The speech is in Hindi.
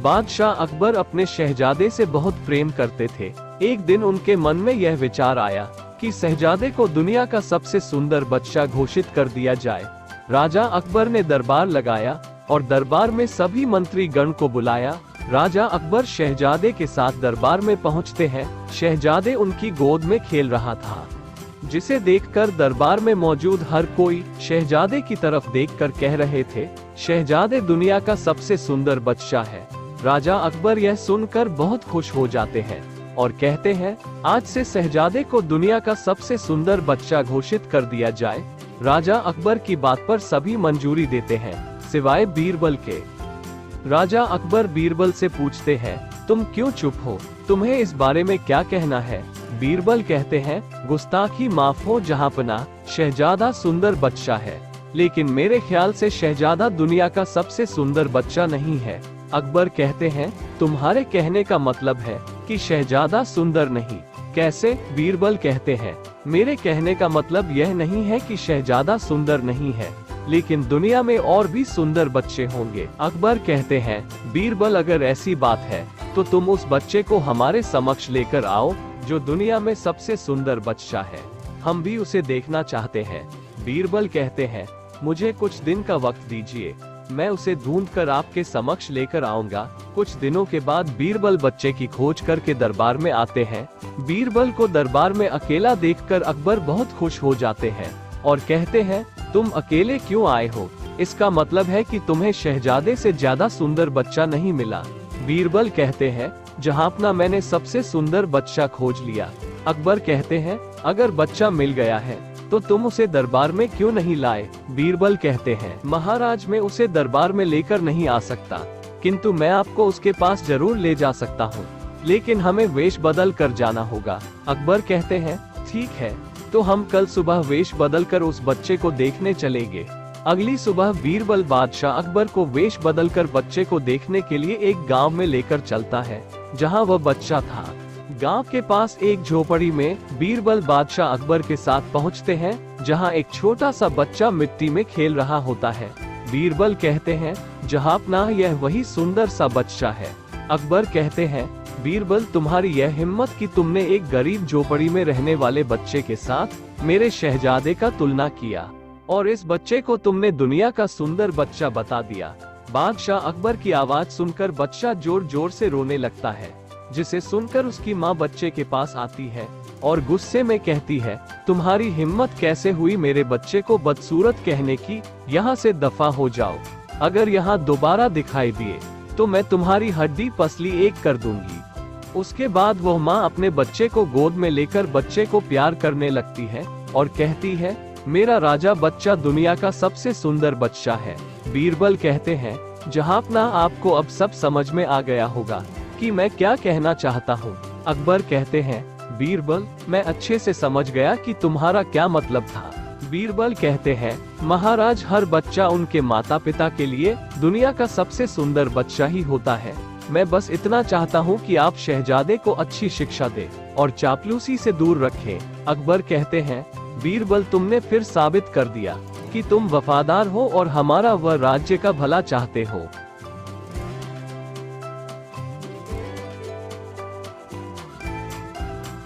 बादशाह अकबर अपने शहजादे से बहुत प्रेम करते थे। एक दिन उनके मन में यह विचार आया कि शहजादे को दुनिया का सबसे सुंदर बच्चा घोषित कर दिया जाए। राजा अकबर ने दरबार लगाया और दरबार में सभी मंत्री गण को बुलाया। राजा अकबर शहजादे के साथ दरबार में पहुंचते हैं। शहजादे उनकी गोद में खेल रहा था, जिसे देखकर दरबार में मौजूद हर कोई शहजादे की तरफ देखकर कह रहे थे, शहजादे दुनिया का सबसे सुंदर बच्चा है। राजा अकबर यह सुनकर बहुत खुश हो जाते हैं और कहते हैं, आज से शहजादे को दुनिया का सबसे सुंदर बच्चा घोषित कर दिया जाए। राजा अकबर की बात पर सभी मंजूरी देते हैं, सिवाय बीरबल के। राजा अकबर बीरबल से पूछते हैं, तुम क्यों चुप हो, तुम्हें इस बारे में क्या कहना है? बीरबल कहते हैं, गुस्ताखी माफ हो जहांपना, शहजादा सुंदर बच्चा है, लेकिन मेरे ख्याल से शहजादा दुनिया का सबसे सुंदर बच्चा नहीं है। अकबर कहते हैं, तुम्हारे कहने का मतलब है कि शहजादा सुंदर नहीं? कैसे? बीरबल कहते हैं, मेरे कहने का मतलब यह नहीं है कि शहजादा सुंदर नहीं है, लेकिन दुनिया में और भी सुंदर बच्चे होंगे। अकबर कहते हैं, बीरबल अगर ऐसी बात है तो तुम उस बच्चे को हमारे समक्ष लेकर आओ जो दुनिया में सबसे सुंदर बच्चा है, हम भी उसे देखना चाहते हैं। बीरबल कहते हैं, मुझे कुछ दिन का वक्त दीजिए, मैं उसे ढूंढकर आपके समक्ष लेकर आऊंगा। कुछ दिनों के बाद बीरबल बच्चे की खोज करके दरबार में आते हैं। बीरबल को दरबार में अकेला देखकर अकबर बहुत खुश हो जाते हैं और कहते हैं, तुम अकेले क्यों आए हो? इसका मतलब है कि तुम्हें शहजादे से ज्यादा सुंदर बच्चा नहीं मिला। बीरबल कहते हैं, जहांपना मैंने सबसे सुंदर बच्चा खोज लिया। अकबर कहते हैं, अगर बच्चा मिल गया है तो तुम उसे दरबार में क्यों नहीं लाए? बीरबल कहते हैं, महाराज मैं उसे दरबार में लेकर नहीं आ सकता, किंतु मैं आपको उसके पास जरूर ले जा सकता हूँ, लेकिन हमें वेश बदल कर जाना होगा। अकबर कहते हैं, ठीक है, तो हम कल सुबह वेश बदल कर उस बच्चे को देखने चलेंगे। अगली सुबह बीरबल बादशाह अकबर को वेश बदलकर बच्चे को देखने के लिए एक गांव में लेकर चलता है, जहां वह बच्चा था। गांव के पास एक झोपड़ी में बीरबल बादशाह अकबर के साथ पहुंचते हैं, जहां एक छोटा सा बच्चा मिट्टी में खेल रहा होता है। बीरबल कहते हैं, जहांपना यह वही सुंदर सा बच्चा है। अकबर कहते हैं, बीरबल तुम्हारी यह हिम्मत कि तुमने एक गरीब झोपड़ी में रहने वाले बच्चे के साथ मेरे शहजादे का तुलना किया और इस बच्चे को तुमने दुनिया का सुंदर बच्चा बता दिया। बादशाह अकबर की आवाज सुनकर बच्चा जोर जोर से रोने लगता है, जिसे सुनकर उसकी माँ बच्चे के पास आती है और गुस्से में कहती है, तुम्हारी हिम्मत कैसे हुई मेरे बच्चे को बदसूरत कहने की? यहाँ से दफा हो जाओ, अगर यहाँ दोबारा दिखाई दिए तो मैं तुम्हारी हड्डी पसली एक कर दूंगी। उसके बाद वह माँ अपने बच्चे को गोद में लेकर बच्चे को प्यार करने लगती है और कहती है, मेरा राजा बच्चा दुनिया का सबसे सुंदर बच्चा है। बीरबल कहते हैं, जहांपना आपको अब सब समझ में आ गया होगा कि मैं क्या कहना चाहता हूँ। अकबर कहते हैं, बीरबल मैं अच्छे से समझ गया कि तुम्हारा क्या मतलब था। बीरबल कहते हैं, महाराज हर बच्चा उनके माता पिता के लिए दुनिया का सबसे सुंदर बच्चा ही होता है। मैं बस इतना चाहता हूँ कि आप शहजादे को अच्छी शिक्षा दे और चापलूसी से दूर रखें। अकबर कहते हैं, बीरबल तुमने फिर साबित कर दिया कि तुम वफादार हो और हमारा व राज्य का भला चाहते हो।